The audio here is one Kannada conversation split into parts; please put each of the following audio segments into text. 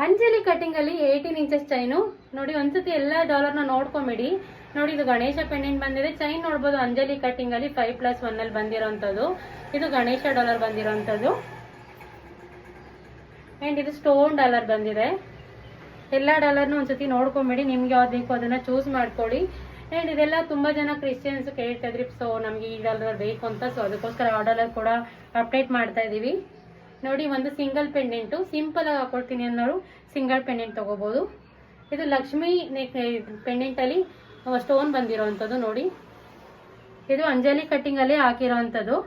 ಅಂಜಲಿ ಕಟಿಂಗ್ ಅಲ್ಲಿ 18 ಇಂಚಸ್ ಚೈನು ನೋಡಿ. ಒಂದ್ಸತಿ ಎಲ್ಲ ಡಾಲರ್ನ ನೋಡ್ಕೊಂಬಿಡಿ. ನೋಡಿ ಇದು ಗಣೇಶ ಪೆಂಡೆಂಟ್ ಬಂದಿದೆ. ಚೈನ್ ನೋಡ್ಬೋದು ಅಂಜಲಿ ಕಟಿಂಗ್ ಅಲ್ಲಿ 5+1 ಅಲ್ಲಿ ಬಂದಿರೋಂಥದ್ದು. ಇದು ಗಣೇಶ ಡಾಲರ್ ಬಂದಿರೋಂಥದ್ದು. ಅಂಡ್ ಇದು ಸ್ಟೋನ್ ಡಾಲರ್ ಬಂದಿದೆ. ಎಲ್ಲ ಡಾಲರ್ನ ಒಂದ್ಸತಿ ನೋಡ್ಕೊಂಬಿಡಿ. ನಿಮ್ಗೆ ಯಾವ್ದು ಬೇಕು ಅದನ್ನ ಚೂಸ್ ಮಾಡ್ಕೊಳ್ಳಿ. ಅಂಡ್ ಇದೆಲ್ಲ ತುಂಬಾ ಜನ ಕ್ರಿಶ್ಚಿಯನ್ಸ್ ಕೇಳ್ತಾ ಇದ್ರಿ, ಸೊ ನಮ್ಗೆ ಈ ಡಾಲರ್ ಬೇಕು ಅಂತ. ಸೊ ಅದಕ್ಕೋಸ್ಕರ ಆ ಡಾಲರ್ ಕೂಡ ಅಪ್ಡೇಟ್ ಮಾಡ್ತಾ ಇದೀವಿ. ನೋಡಿ ಒಂದು ಸಿಂಗಲ್ ಪೆಂಡೆಂಟು ಸಿಂಪಲ್ ಆಗಿ ಹಾಕೊಳ್ತೀನಿ ಅನ್ನೋರು ಸಿಂಗಲ್ ಪೆಂಡೆಂಟ್ ತಗೋಬಹುದು. ಇದು ಲಕ್ಷ್ಮಿ ಪೆಂಡೆಂಟ್ ಅಲ್ಲಿ ಸ್ಟೋನ್ ಬಂದಿರೋವಂಥದ್ದು ನೋಡಿ. ಇದು ಅಂಜಲಿ ಕಟ್ಟಿಂಗ್ ಅಲ್ಲಿ ಹಾಕಿರೋವಂಥದ್ದು.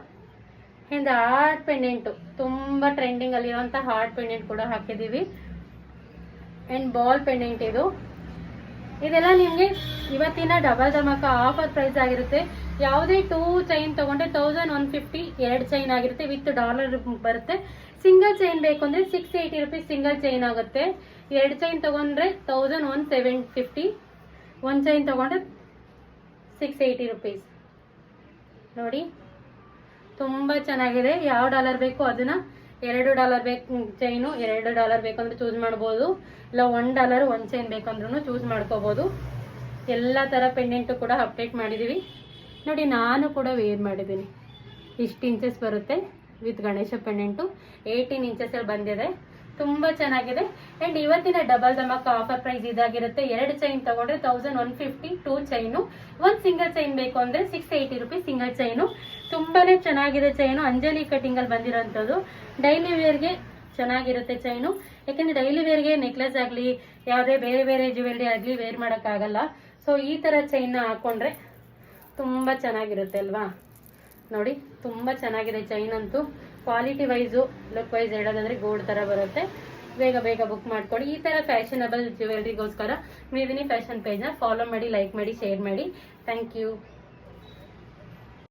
ಅಂಡ್ ಹಾರ್ಟ್ ಪೆಂಡೆಂಟು ತುಂಬಾ ಟ್ರೆಂಡಿಂಗ್ ಅಲ್ಲಿರುವಂತ ಹಾರ್ಟ್ ಪೆಂಡೆಂಟ್ ಕೂಡ ಹಾಕಿದೀವಿ. ಅಂಡ್ ಬಾಲ್ ಪೆಂಡೆಂಟ್ ಇದೆಲ್ಲ ನಿಮ್ಗೆ ಇವತ್ತಿನ ಡಬಲ್ ಧಮಾಕ ಆಫರ್ ಪ್ರೈಸ್ ಆಗಿರುತ್ತೆ. ಯಾವುದೇ 2 ಚೈನ್ ತಗೊಂಡ್ರೆ 1150 2 ಚೈನ್ ಆಗಿರುತ್ತೆ. ವಿತ್ ಡಾಲರ್ ಬರುತ್ತೆ. ಸಿಂಗಲ್ ಚೈನ್ ಬೇಕು ಅಂದ್ರೆ 680 ರುಪೀಸ್ ಸಿಂಗಲ್ ಚೈನ್ ಆಗುತ್ತೆ. 2 ಚೈನ್ ತಗೊಂಡ್ರೆ 1150. 1 ಚೈನ್ ತಗೊಂಡ್ರೆ 680 ರುಪೀಸ್. ನೋಡಿ ತುಂಬಾ ಚೆನ್ನಾಗಿದೆ. ಯಾವ ಡಾಲರ್ ಬೇಕು ಅದನ್ನ, $2 ಬೇಕು ಚೈನು, $2 ಬೇಕಂದ್ರೆ ಚೂಸ್ ಮಾಡ್ಬೋದು. ಇಲ್ಲ $1 1 ಚೈನ್ ಬೇಕಂದ್ರೂ ಚೂಸ್ ಮಾಡ್ಕೋಬಹುದು. ಎಲ್ಲ ತರ ಪೆಂಡೆಂಟು ಕೂಡ ಅಪ್ಡೇಟ್ ಮಾಡಿದೀವಿ. ನೋಡಿ ನಾನು ಕೂಡ ವೇರ್ ಮಾಡಿದ್ದೀನಿ. ಇಷ್ಟು ಇಂಚಸ್ ಬರುತ್ತೆ ವಿತ್ ಗಣೇಶ ಪೆಂಡೆಂಟು. 18 ಇಂಚಸ್ ಅಲ್ಲಿ ಬಂದಿದೆ. ತುಂಬಾ ಚೆನ್ನಾಗಿದೆ. ಅಂಡ್ ಇವತ್ತಿನ ಡಬಲ್ ಧಮಾಕ ಆಫರ್ ಪ್ರೈಸ್ ಇದಾಗಿರುತ್ತೆ. 2 ಚೈನ್ ತಗೊಂಡ್ರೆ 1150 2 ಚೈನು. 1 ಸಿಂಗಲ್ ಚೈನ್ ಬೇಕು ಅಂದ್ರೆ 680 ರುಪೀಸ್ ಸಿಂಗಲ್ ಚೈನು. ತುಂಬಾನೇ ಚೆನ್ನಾಗಿದೆ ಚೈನು. ಅಂಜಲಿ ಕಟಿಂಗ್ ಅಲ್ಲಿ ಬಂದಿರೋಂಥದ್ದು. ಡೈಲಿ ವೇರ್ಗೆ ಚೆನ್ನಾಗಿರುತ್ತೆ ಚೈನು. ಯಾಕೆಂದ್ರೆ ಡೈಲಿ ವೇರ್ಗೆ ನೆಕ್ಲೆಸ್ ಆಗ್ಲಿ ಯಾವುದೇ ಬೇರೆ ಬೇರೆ ಜ್ಯುವೆಲ್ರಿ ಆಗ್ಲಿ ವೇರ್ ಮಾಡಕ್ ಆಗಲ್ಲ. ಸೊ ಈ ತರ ಚೈನ್ ಹಾಕೊಂಡ್ರೆ ತುಂಬಾ ಚೆನ್ನಾಗಿರುತ್ತೆ ಅಲ್ವಾ. ನೋಡಿ ತುಂಬಾ ಚೆನ್ನಾಗಿದೆ ಚೈನ್ ಅಂತೂ. ಕ್ವಾಲಿಟಿ ವೈಸು ಲುಕ್ ವೈಸ್ ಹೇಳೋದಂದ್ರೆ ಗೋಲ್ಡ್ ತರ ಬರುತ್ತೆ. ಬೇಗ ಬೇಗ ಬುಕ್ ಮಾಡ್ಕೊಳ್ಳಿ. ಈ ತರ ಫ್ಯಾಷನಬಲ್ ಜ್ಯುವೆಲ್ರಿಗೋಸ್ಕರ ಮೇದಿನಿ ಫ್ಯಾಷನ್ ಪೇಜ್ನ ಫಾಲೋ ಮಾಡಿ, ಲೈಕ್ ಮಾಡಿ, ಶೇರ್ ಮಾಡಿ. Thank you.